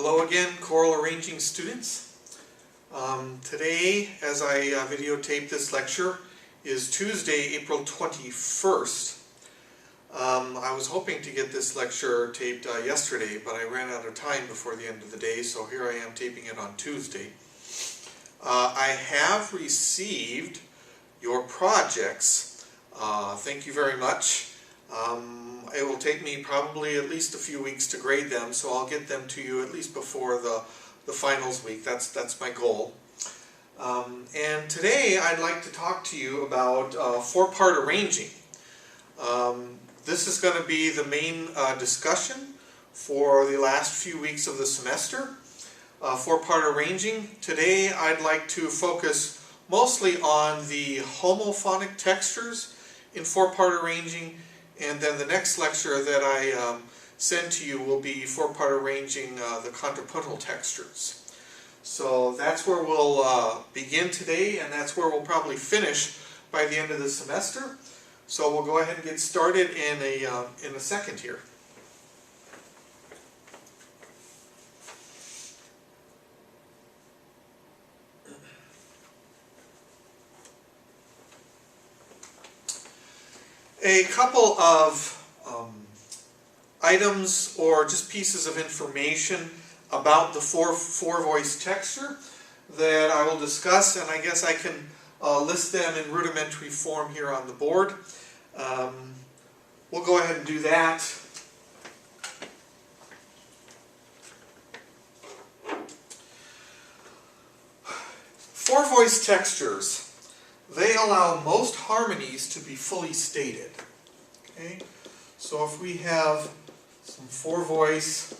Hello again, choral arranging students. Today, as I videotape this lecture, is Tuesday, April 21st. I was hoping to get this lecture taped yesterday, but I ran out of time before the end of the day, so here I am taping it on Tuesday. I have received your projects. Thank you very much. It will take me probably at least a few weeks to grade them, so I'll get them to you at least before the finals week. That's my goal. And today I'd like to talk to you about four-part arranging. This is going to be the main discussion for the last few weeks of the semester. Four-part arranging. Today I'd like to focus mostly on the homophonic textures in four-part arranging, and then the next lecture that I send to you will be four-part arranging the contrapuntal textures. So that's where we'll begin today, and that's where we'll probably finish by the end of the semester. So we'll go ahead and get started in a second here. A couple of items or just pieces of information about the four-voice texture that I will discuss, and I guess I can list them in rudimentary form here on the board. We'll go ahead and do that. Four-voice textures, they allow most harmonies to be fully stated. Okay? So if we have some four voices,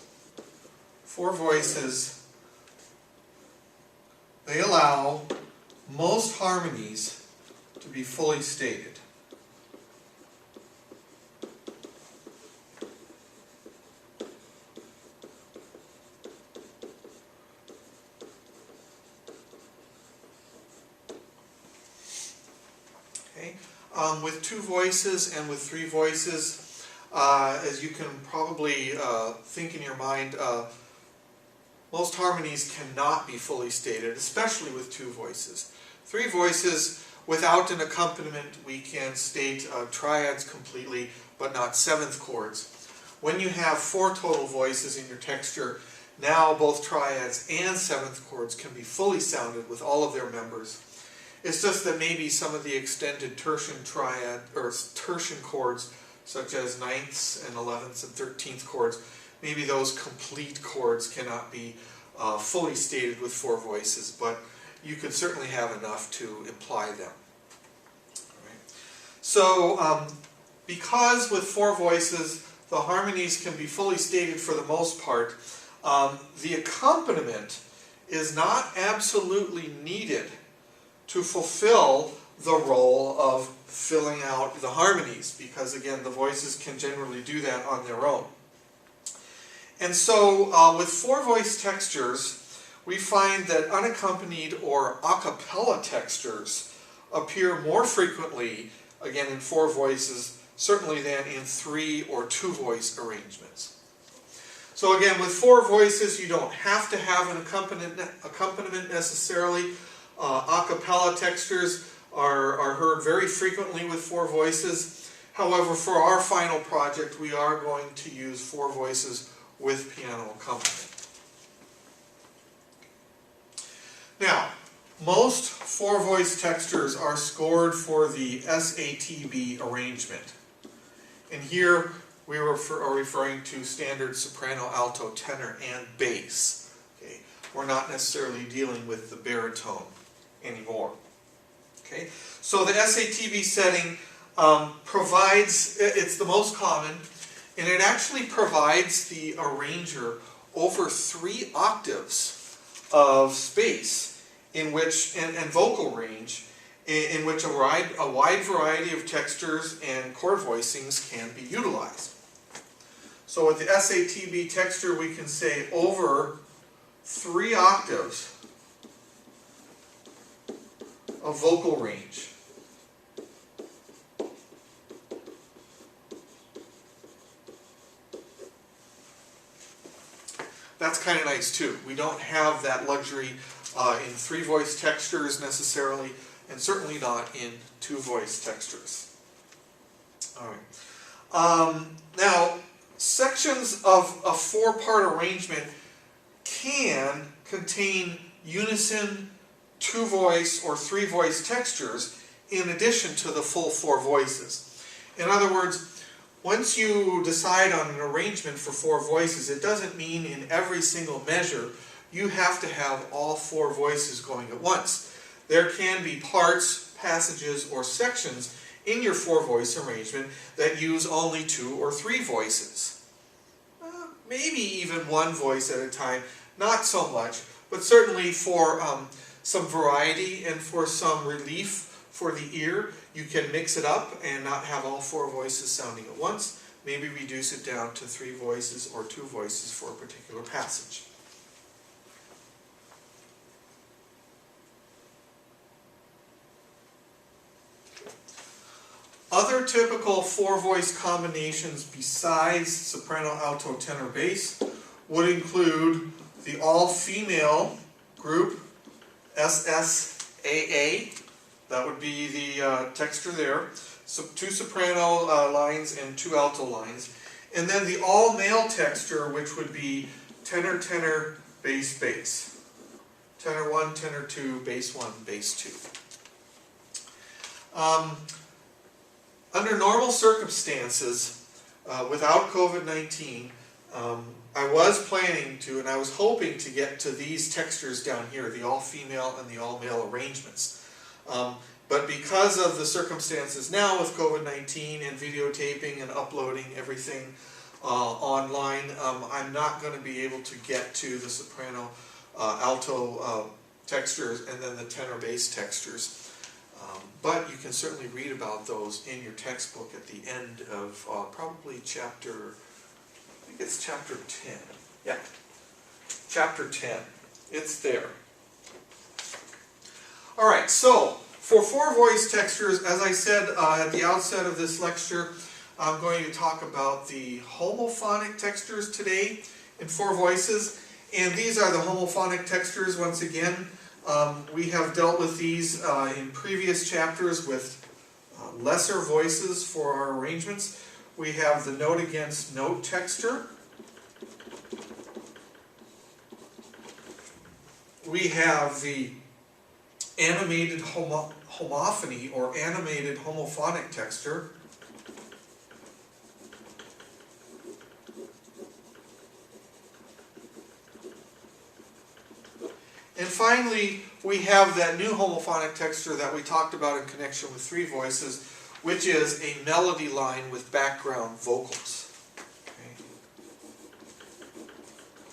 they allow most harmonies to be fully stated. Okay. With two voices and with three voices, as you can probably think in your mind, most harmonies cannot be fully stated, especially with two voices. Three voices, without an accompaniment, we can state triads completely, but not seventh chords. When you have four total voices in your texture, now both triads and seventh chords can be fully sounded with all of their members. It's just that maybe some of the extended tertian triad or tertian chords, such as ninths and 11ths and 13th chords, maybe those complete chords cannot be fully stated with four voices, but you could certainly have enough to imply them. All right. So, because with four voices the harmonies can be fully stated for the most part, the accompaniment is not absolutely needed to fulfill the role of filling out the harmonies, because again the voices can generally do that on their own. And so with four-voice textures, we find that unaccompanied or a cappella textures appear more frequently, again in four voices, certainly than in three or two-voice arrangements. So again, with four voices, you don't have to have an accompaniment necessarily. A cappella textures are heard very frequently with four voices. However, for our final project, we are going to use four voices with piano accompaniment. Now, most four-voice textures are scored for the SATB arrangement. And here we are referring to standard soprano, alto, tenor, and bass. Okay? We're not necessarily dealing with the baritone anymore. Okay? So the SATB setting provides, it's the most common, and it actually provides the arranger over 3 octaves of space in which, and vocal range, in which a wide variety of textures and chord voicings can be utilized. So with the SATB texture, we can say over 3 octaves of vocal range. that's kind of nice too. We don't have that luxury in three-voice textures necessarily, and certainly not in two-voice textures. All right. Now, sections of a four-part arrangement can contain unison, two-voice, or three-voice textures in addition to the full four voices. In other words, once you decide on an arrangement for four voices, it doesn't mean in every single measure you have to have all four voices going at once. There can be parts, passages, or sections in your four-voice arrangement that use only two or three voices. Maybe even one voice at a time, not so much, but certainly for some variety and for some relief for the ear, you can mix it up and not have all four voices sounding at once. Maybe reduce it down to three voices or two voices for a particular passage. Other typical four-voice combinations besides soprano, alto, tenor, bass would include the all-female group, SSAA. That would be the texture there. So two soprano lines and two alto lines. And then the all-male texture, which would be tenor, tenor, bass, bass. Tenor 1, tenor 2, bass 1, bass 2. Under normal circumstances, without COVID-19, I was planning to, and I was hoping to get to these textures down here, the all-female and the all-male arrangements. But because of the circumstances now with COVID-19 and videotaping and uploading everything online, I'm not going to be able to get to the soprano, alto textures and then the tenor bass textures. But you can certainly read about those in your textbook at the end of probably chapter, I think it's chapter 10. Yeah, chapter 10. It's there. All right, so for four-voice textures, as I said at the outset of this lecture, I'm going to talk about the homophonic textures today in four voices. And these are the homophonic textures once again. We have dealt with these in previous chapters with lesser voices for our arrangements. We have the note against note texture. We have the animated homophony or animated homophonic texture. And finally, we have that new homophonic texture that we talked about in connection with three voices, which is a melody line with background vocals. Okay.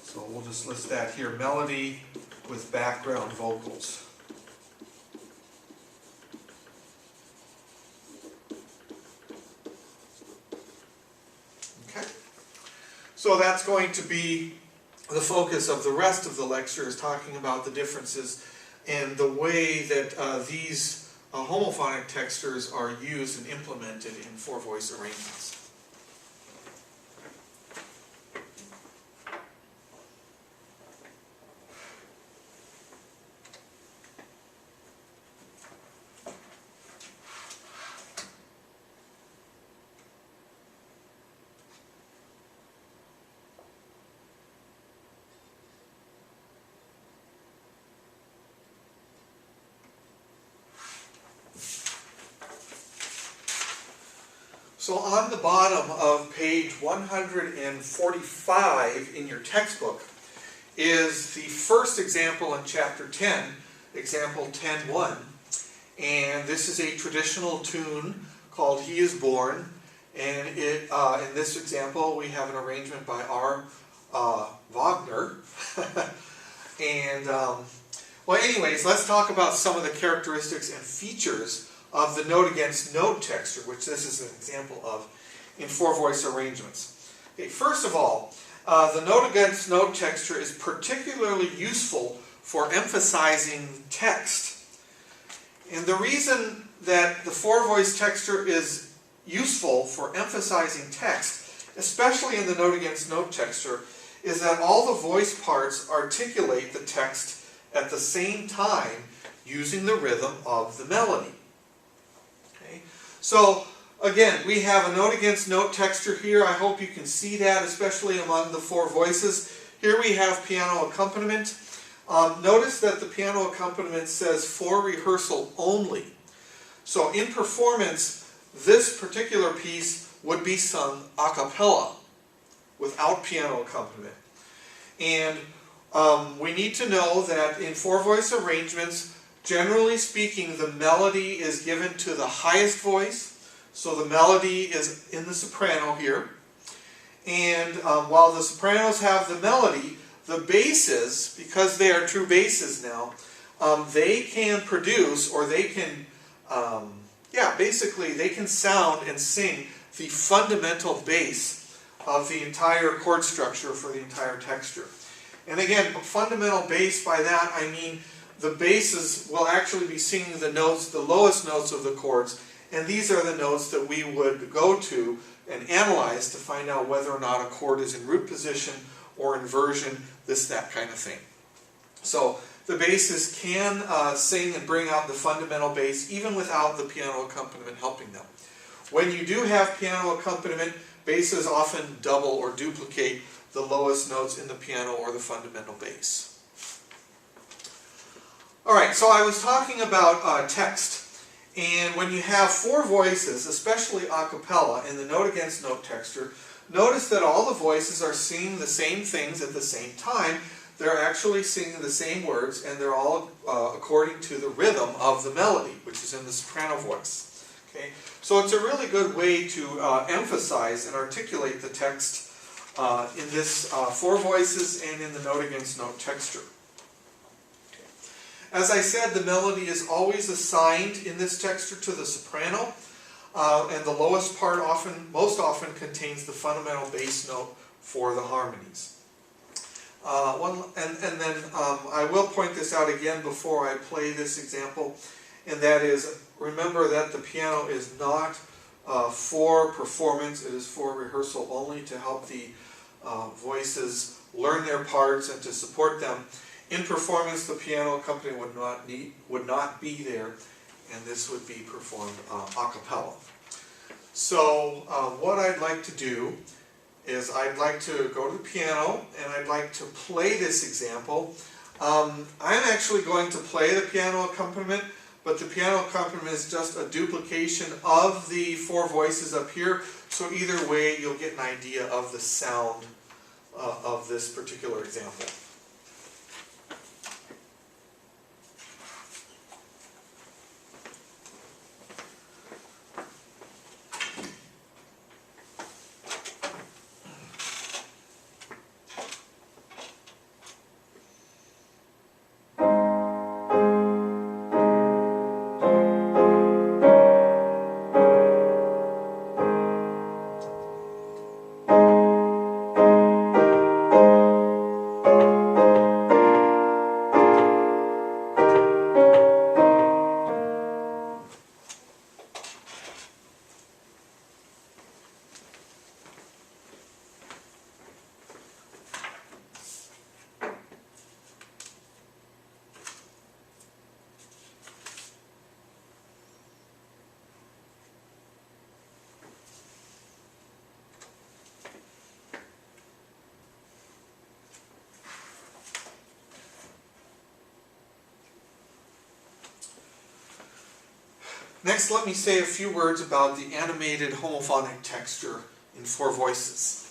So we'll just list that here, melody with background vocals. Okay. So that's going to be the focus of the rest of the lecture, is talking about the differences and the way that these homophonic textures are used and implemented in four-voice arrangements. So on the bottom of page 145 in your textbook is the first example in chapter 10, example 10.1. And this is a traditional tune called He is Born. And in this example we have an arrangement by R. Wagner. And well, anyways, let's talk about some of the characteristics and features of the note against note texture, which this is an example of in four-voice arrangements. Okay, first of all, the note against note texture is particularly useful for emphasizing text. And the reason that the four-voice texture is useful for emphasizing text, especially in the note against note texture, is that all the voice parts articulate the text at the same time using the rhythm of the melody. Okay? So again, we have a note against note texture here. I hope you can see that, especially among the four voices. Here we have piano accompaniment. Notice that the piano accompaniment says for rehearsal only. So in performance, this particular piece would be sung a cappella without piano accompaniment. And we need to know that in four-voice arrangements, generally speaking, the melody is given to the highest voice. So the melody is in the soprano here. And while the sopranos have the melody, the basses, because they are true basses now, they can produce, or they can, basically they can sound and sing the fundamental bass of the entire chord structure for the entire texture. And again, fundamental bass, by that I mean the basses will actually be singing the notes, the lowest notes of the chords, and these are the notes that we would go to and analyze to find out whether or not a chord is in root position or inversion, that kind of thing. So the basses can sing and bring out the fundamental bass even without the piano accompaniment helping them. When you do have piano accompaniment, basses often double or duplicate the lowest notes in the piano or the fundamental bass. Alright, so I was talking about text, and when you have four voices, especially a cappella in the note against note texture, notice that all the voices are singing the same things at the same time. They're actually singing the same words, and they're all according to the rhythm of the melody, which is in the soprano voice. Okay? So it's a really good way to emphasize and articulate the text in this four voices and in the note against note texture. Okay. As I said, the melody is always assigned in this texture to the soprano. And the lowest part most often contains the fundamental bass note for the harmonies. And then I will point this out again before I play this example, and that is, remember that the piano is not for performance, it is for rehearsal only to help the voices learn their parts and to support them. In performance, the piano accompaniment would not be there, and this would be performed a cappella. So what I'd like to do is I'd like to go to the piano and I'd like to play this example. I'm actually going to play the piano accompaniment, but the piano accompaniment is just a duplication of the four voices up here, so either way you'll get an idea of the sound of this particular example. Next, let me say a few words about the animated homophonic texture in four voices.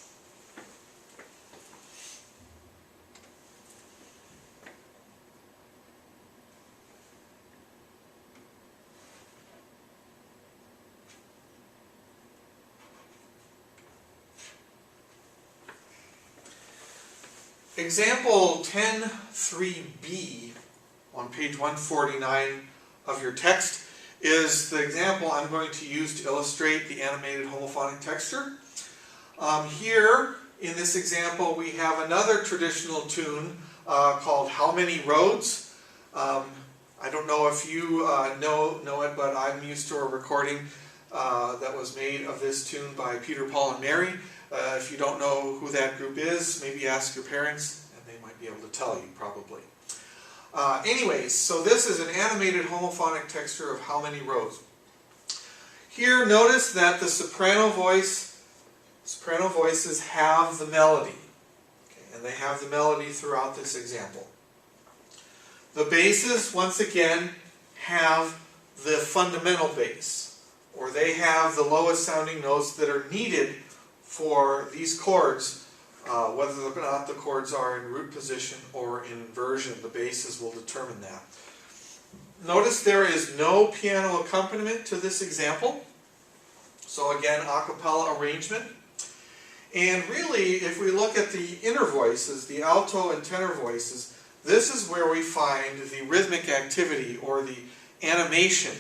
Example 10.3b on page 149 of your text is the example I'm going to use to illustrate the animated homophonic texture. Here, in this example, we have another traditional tune called How Many Roads? I don't know if you know it, but I'm used to a recording that was made of this tune by Peter, Paul, and Mary. If you don't know who that group is, maybe ask your parents, and they might be able to tell you, probably. Anyways, so this is an animated homophonic texture of how many rows? Here, notice that the soprano voices have the melody. Okay, and they have the melody throughout this example. The basses, once again, have the fundamental bass, or they have the lowest sounding notes that are needed for these chords, whether or not the chords are in root position or in inversion. The basses will determine that. Notice there is no piano accompaniment to this example. So again, a cappella arrangement. And really, if we look at the inner voices, the alto and tenor voices, this is where we find the rhythmic activity or the animation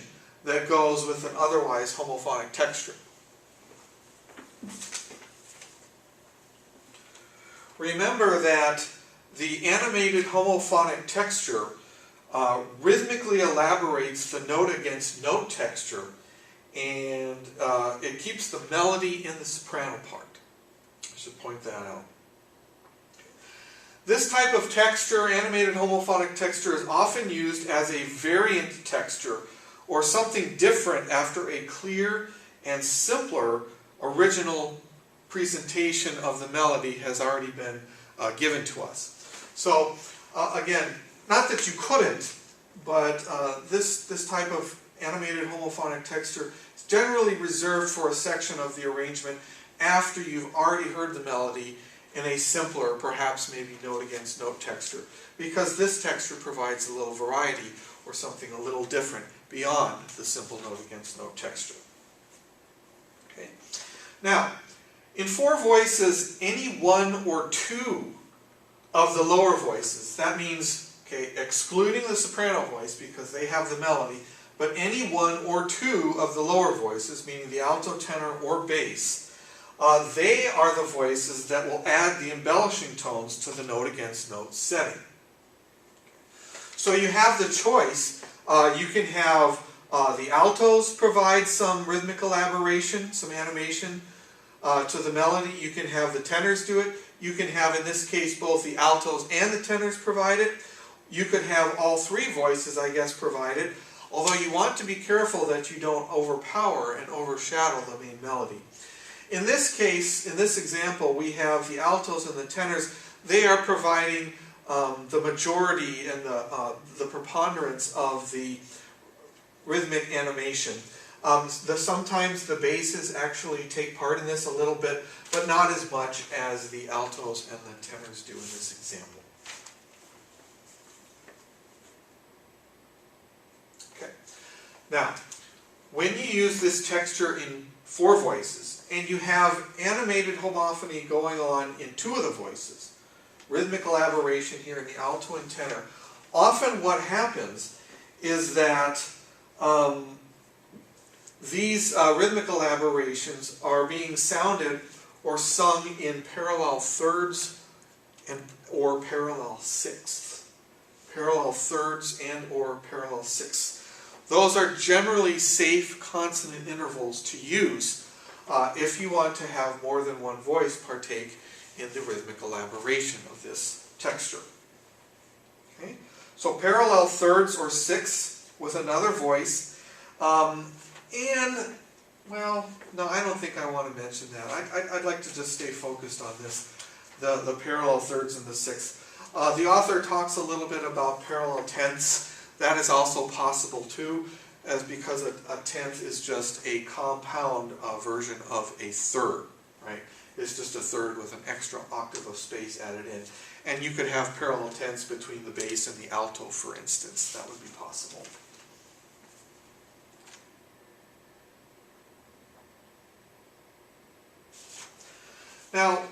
that goes with an otherwise homophonic texture. Remember that the animated homophonic texture rhythmically elaborates the note against note texture, and it keeps the melody in the soprano part. I should point that out. This type of texture, animated homophonic texture, is often used as a variant texture or something different after a clear and simpler original presentation of the melody has already been given to us. So again, not that you couldn't, but this type of animated homophonic texture is generally reserved for a section of the arrangement after you've already heard the melody in a simpler, perhaps maybe note against note texture, because this texture provides a little variety or something a little different beyond the simple note against note texture. Okay. Now, in four voices, any one or two of the lower voices, that means, okay, excluding the soprano voice because they have the melody, but any one or two of the lower voices, meaning the alto, tenor, or bass, they are the voices that will add the embellishing tones to the note against note setting. So you have the choice. You can have the altos provide some rhythmic elaboration, some animation to the melody. You can have the tenors do it. You can have, in this case, both the altos and the tenors provide it. You could have all three voices, I guess, provided, although you want to be careful that you don't overpower and overshadow the main melody. In this case, in this example, we have the altos and the tenors. They are providing the majority and the preponderance of the rhythmic animation. Sometimes the basses actually take part in this a little bit, but not as much as the altos and the tenors do in this example. Okay. Now, when you use this texture in four voices, and you have animated homophony going on in two of the voices, rhythmic elaboration here in the alto and tenor, often what happens is that these rhythmic elaborations are being sounded or sung in parallel thirds or parallel sixths. Parallel thirds and or parallel sixths. Those are generally safe consonant intervals to use if you want to have more than one voice partake in the rhythmic elaboration of this texture. Okay? So parallel thirds or sixths with another voice. And, well, no, I don't think I want to mention that. I'd like to just stay focused on this, the parallel thirds and the sixths. The author talks a little bit about parallel tenths. That is also possible too, as because a tenth is just a compound version of a third, right? It's just a third with an extra octave of space added in. And you could have parallel tenths between the bass and the alto, for instance. That would be possible. Now,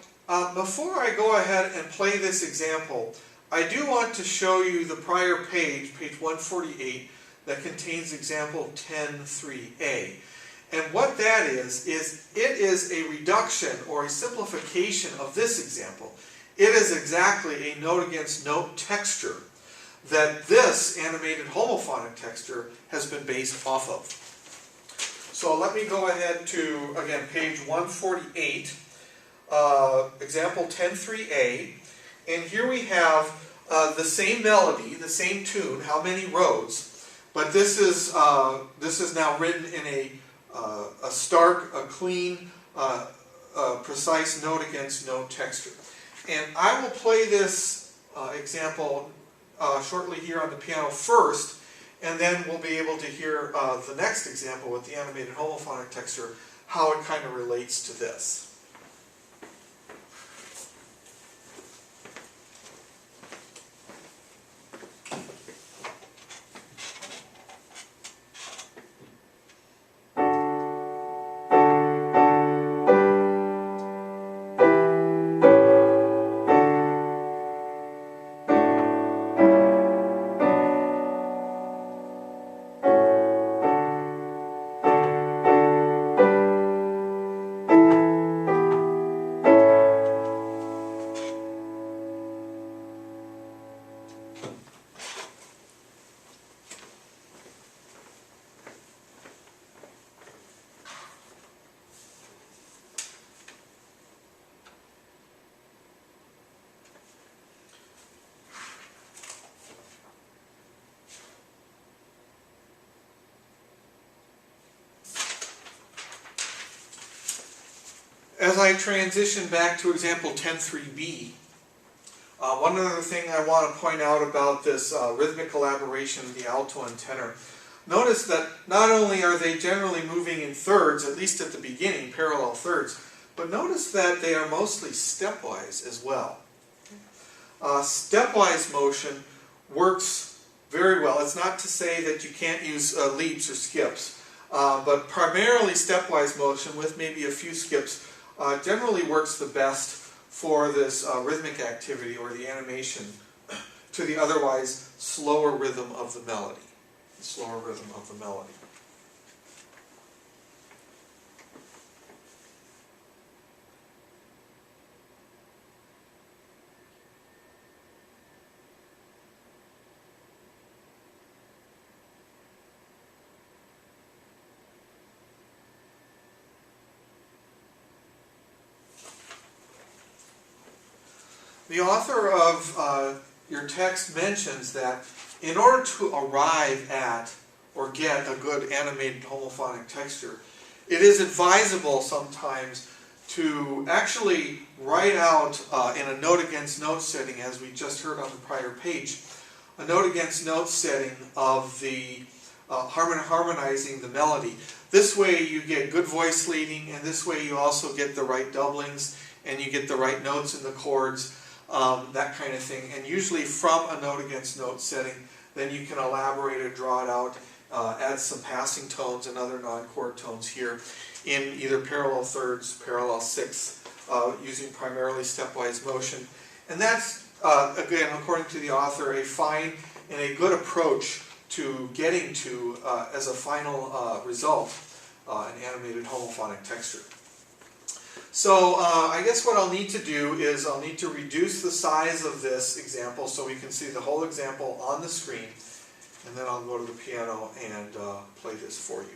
before I go ahead and play this example, I do want to show you the prior page, page 148, that contains example 10.3a. And what that is it is a reduction or a simplification of this example. It is exactly a note against note texture that this animated homophonic texture has been based off of. So let me go ahead to, again, page 148, example 10.3a, and here we have the same melody, the same tune, How Many Roads, but this is now written in a stark, a clean, precise note against note texture. And I will play this example shortly here on the piano first, and then we'll be able to hear the next example with the animated homophonic texture, how it kind of relates to this. As I transition back to example 10.3b, one other thing I want to point out about this rhythmic collaboration of the alto and tenor. Notice that not only are they generally moving in thirds, at least at the beginning, parallel thirds, but notice that they are mostly stepwise as well. Stepwise motion works very well. It's not to say that you can't use leaps or skips, but primarily stepwise motion with maybe a few skips generally works the best for this rhythmic activity or the animation to the otherwise slower rhythm of the melody. The slower rhythm of the melody. The author of your text mentions that in order to arrive at or get a good animated homophonic texture, it is advisable sometimes to actually write out in a note against note setting, as we just heard on the prior page, a note against note setting of the harmonizing the melody. This way you get good voice leading, and this way you also get the right doublings, and you get the right notes in the chords. That kind of thing, and usually from a note against note setting, then you can elaborate or draw it out, add some passing tones and other non-chord tones here in either parallel thirds, parallel sixths, using primarily stepwise motion. And that's, again, according to the author, a fine and a good approach to getting to, as a final result, an animated homophonic texture. So I guess what I'll need to do is I'll need to reduce the size of this example so we can see the whole example on the screen, and then I'll go to the piano and play this for you.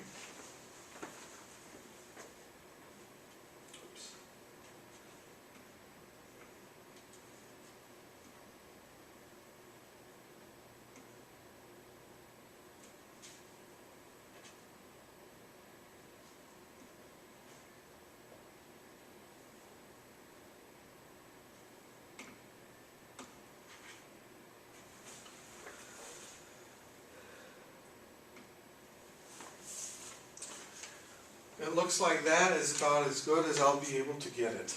It looks like that is about as good as I'll be able to get it.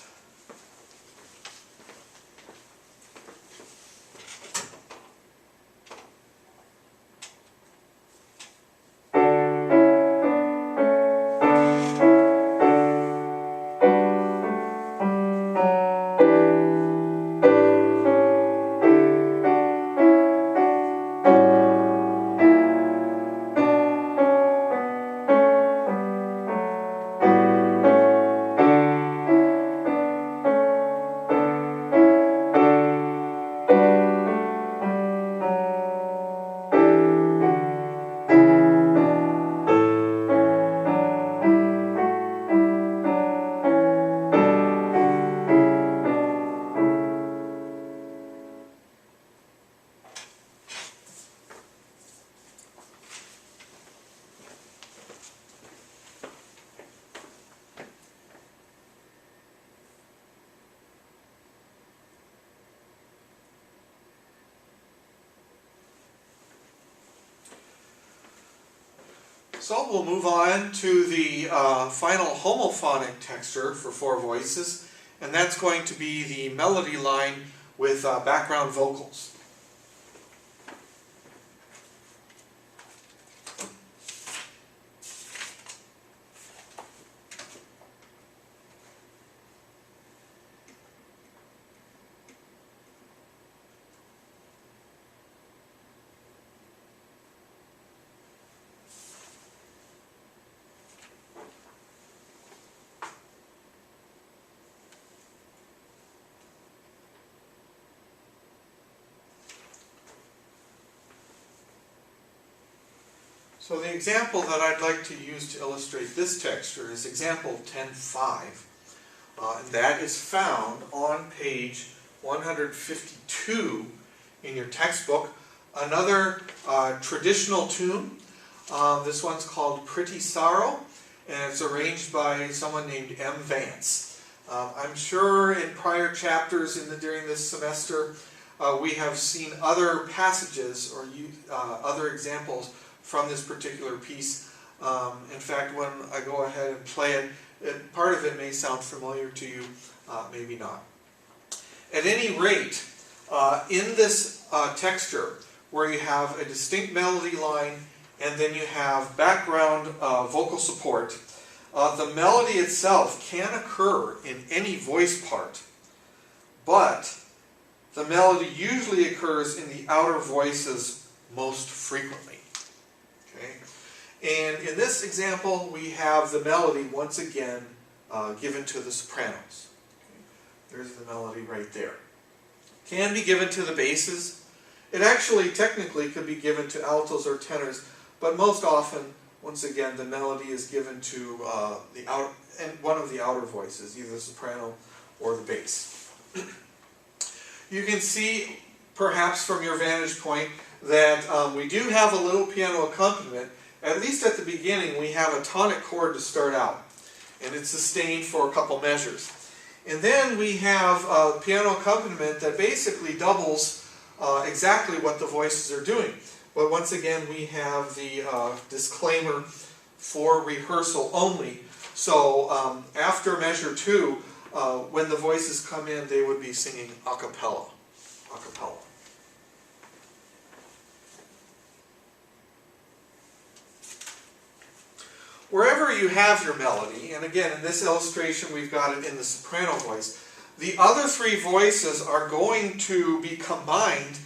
So we'll move on to the final homophonic texture for four voices, and that's going to be the melody line with background vocals. So the example that I'd like to use to illustrate this texture is example 10.5. And that is found on page 152 in your textbook. Another traditional tune. This one's called Pretty Sorrow, and it's arranged by someone named M. Vance. I'm sure in prior chapters during this semester we have seen other passages or other examples from this particular piece. In fact, when I go ahead and play it, part of it may sound familiar to you, maybe not. At any rate, in this texture, where you have a distinct melody line and then you have background vocal support, the melody itself can occur in any voice part, but the melody usually occurs in the outer voices most frequently. Okay? And in this example, we have the melody once again given to the sopranos. Okay? There's the melody right there. Can be given to the basses. It actually technically could be given to altos or tenors, but most often, once again, the melody is given to one of the outer voices, either the soprano or the bass. You can see, perhaps from your vantage point, that we do have a little piano accompaniment. At least at the beginning, we have a tonic chord to start out, and it's sustained for a couple measures. And then we have a piano accompaniment that basically doubles exactly what the voices are doing. But once again, we have the disclaimer for rehearsal only. So after measure 2, when the voices come in, they would be singing a cappella. A cappella. Wherever you have your melody, and again in this illustration we've got it in the soprano voice, the other three voices are going to be combined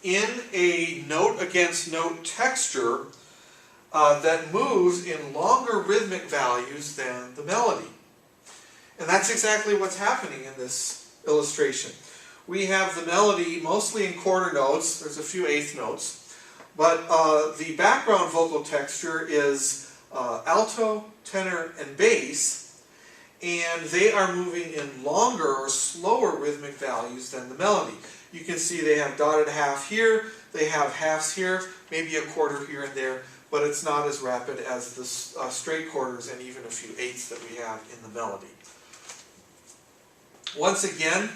in a note against note texture that moves in longer rhythmic values than the melody. And that's exactly what's happening in this illustration. We have the melody mostly in quarter notes, there's a few eighth notes, but the background vocal texture is alto, tenor, and bass, and they are moving in longer or slower rhythmic values than the melody. You can see they have dotted half here, they have halves here, maybe a quarter here and there, but it's not as rapid as the straight quarters and even a few eighths that we have in the melody. Once again,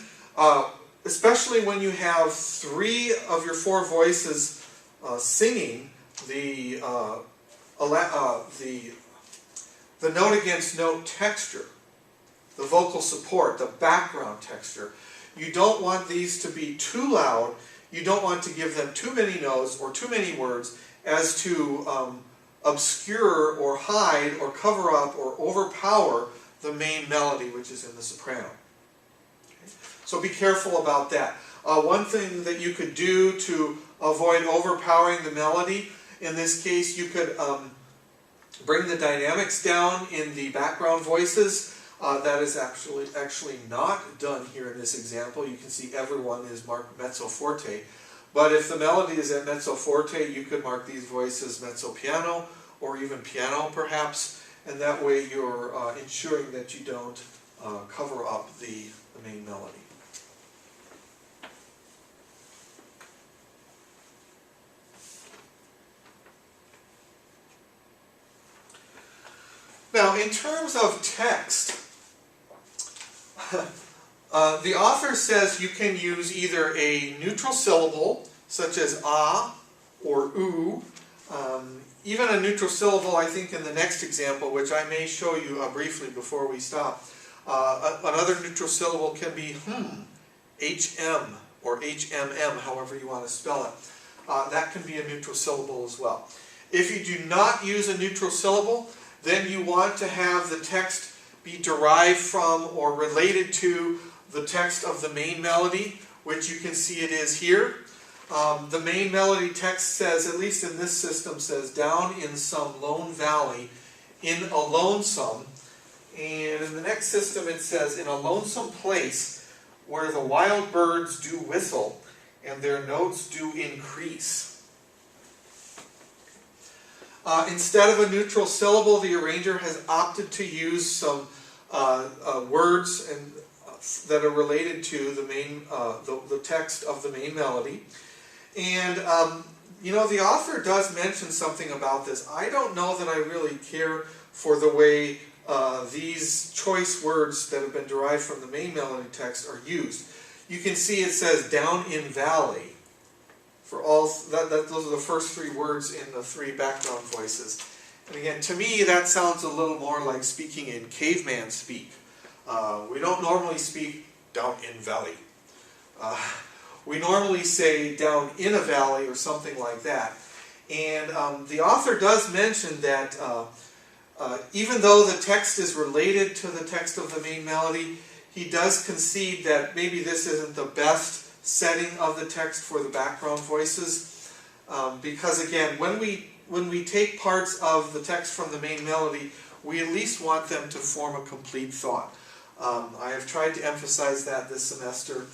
especially when you have 3 of your 4 voices singing the note against note texture, the vocal support, the background texture. You don't want these to be too loud. You don't want to give them too many notes or too many words as to obscure or hide or cover up or overpower the main melody, which is in the soprano. Okay? So be careful about that. One thing that you could do to avoid overpowering the melody, in this case you could bring the dynamics down in the background voices. That is actually not done here in this example. You can see everyone is marked mezzo forte. But if the melody is at mezzo forte, you could mark these voices mezzo piano or even piano perhaps, and that way you're ensuring that you don't cover up the main melody. Now, in terms of text, the author says you can use either a neutral syllable, such as ah or oo. even a neutral syllable, I think in the next example, which I may show you briefly before we stop, another neutral syllable can be HM or HMM, however you want to spell it. That can be a neutral syllable as well. If you do not use a neutral syllable, then you want to have the text be derived from or related to the text of the main melody, which you can see it is here. The main melody text says, at least in this system, says, down in some lone valley, in a lonesome. And in the next system it says, in a lonesome place where the wild birds do whistle and their notes do increase. Instead of a neutral syllable, the arranger has opted to use some words that are related to the main, the text of the main melody. And you know, the author does mention something about this. I don't know that I really care for the way these choice words that have been derived from the main melody text are used. You can see it says down in valley. For all those are the first three words in the three background voices. And again, to me, that sounds a little more like speaking in caveman speak. We don't normally speak down in valley. We normally say down in a valley or something like that. And the author does mention that even though the text is related to the text of the main melody, he does concede that maybe this isn't the best setting of the text for the background voices. Because again, when we take parts of the text from the main melody, we at least want them to form a complete thought. I have tried to emphasize that this semester.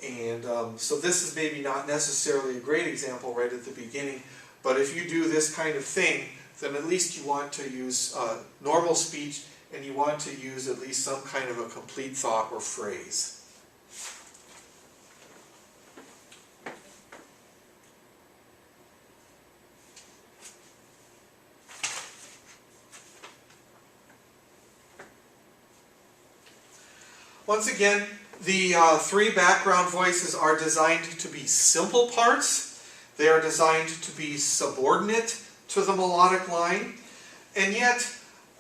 And so this is maybe not necessarily a great example right at the beginning, but if you do this kind of thing, then at least you want to use normal speech, and you want to use at least some kind of a complete thought or phrase. Once again, the three background voices are designed to be simple parts. They are designed to be subordinate to the melodic line, and yet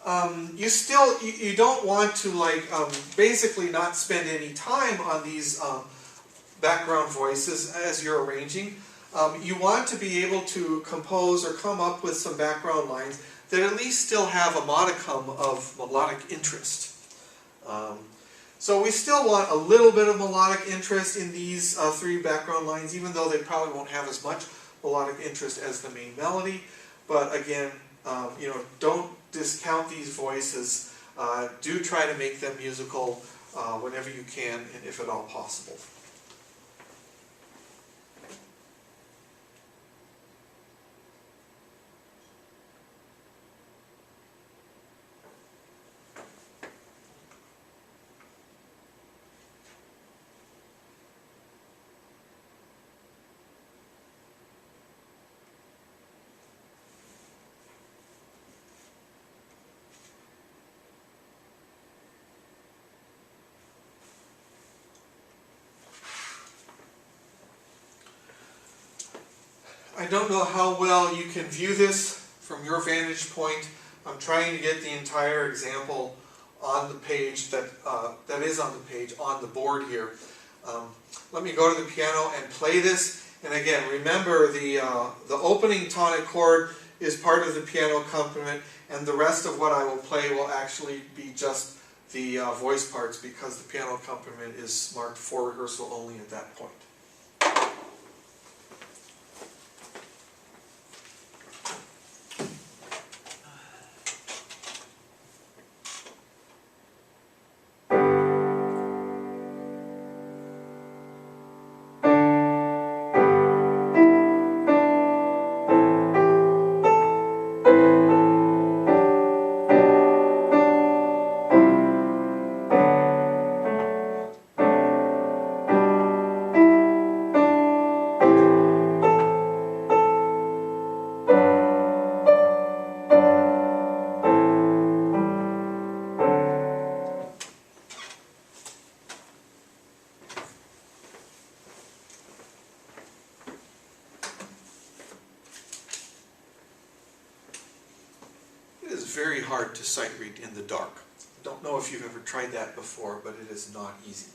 you don't want to basically not spend any time on these background voices as you're arranging. You want to be able to compose or come up with some background lines that at least still have a modicum of melodic interest. So we still want a little bit of melodic interest in these three background lines, even though they probably won't have as much melodic interest as the main melody. But again, you know, don't discount these voices. Do try to make them musical whenever you can, and if at all possible. I don't know how well you can view this from your vantage point. I'm trying to get the entire example on the page that is on the page, on the board here. Let me go to the piano and play this. And again, remember the opening tonic chord is part of the piano accompaniment, and the rest of what I will play will actually be just the voice parts, because the piano accompaniment is marked for rehearsal only at that point. very hard to sight read in the dark. I don't know if you've ever tried that before, but it is not easy.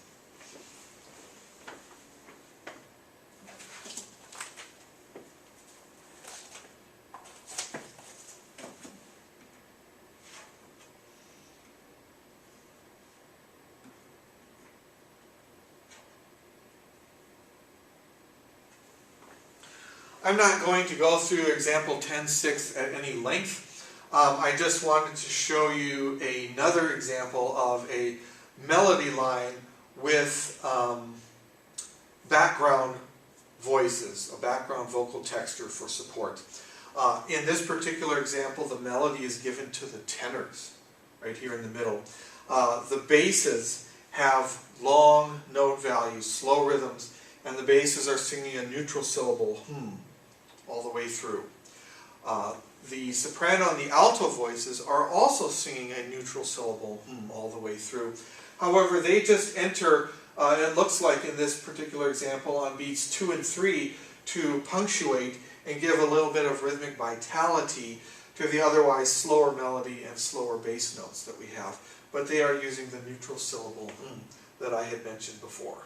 I'm not going to go through example 10.6 at any length. I just wanted to show you another example of a melody line with background voices, a background vocal texture for support. In this particular example, the melody is given to the tenors, right here in the middle. The basses have long note values, slow rhythms, and the basses are singing a neutral syllable, all the way through. The soprano and the alto voices are also singing a neutral syllable, all the way through. However, they just enter, it looks like in this particular example, on beats 2 and 3 to punctuate and give a little bit of rhythmic vitality to the otherwise slower melody and slower bass notes that we have. But they are using the neutral syllable that I had mentioned before.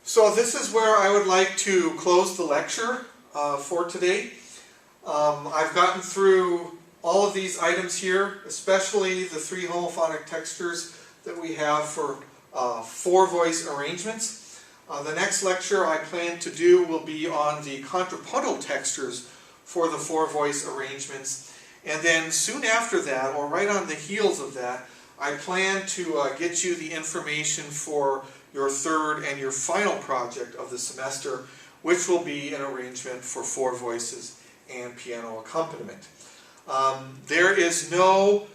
So this is where I would like to close the lecture for today. I've gotten through all of these items here, especially the 3 homophonic textures that we have for 4-voice arrangements. The next lecture I plan to do will be on the contrapuntal textures for the 4-voice arrangements. And then soon after that, or right on the heels of that, I plan to get you the information for your third and your final project of the semester, which will be an arrangement for 4 voices and piano accompaniment. There is no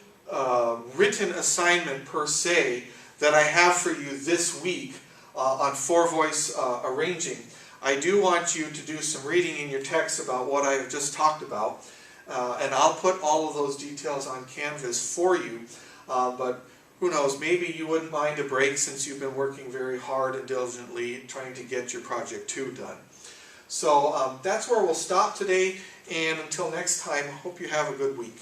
written assignment per se that I have for you this week on 4-voice arranging. I do want you to do some reading in your text about what I have just talked about, and I'll put all of those details on Canvas for you, but who knows, maybe you wouldn't mind a break since you've been working very hard and diligently trying to get your project 2 done. So that's where we'll stop today, and until next time, hope you have a good week.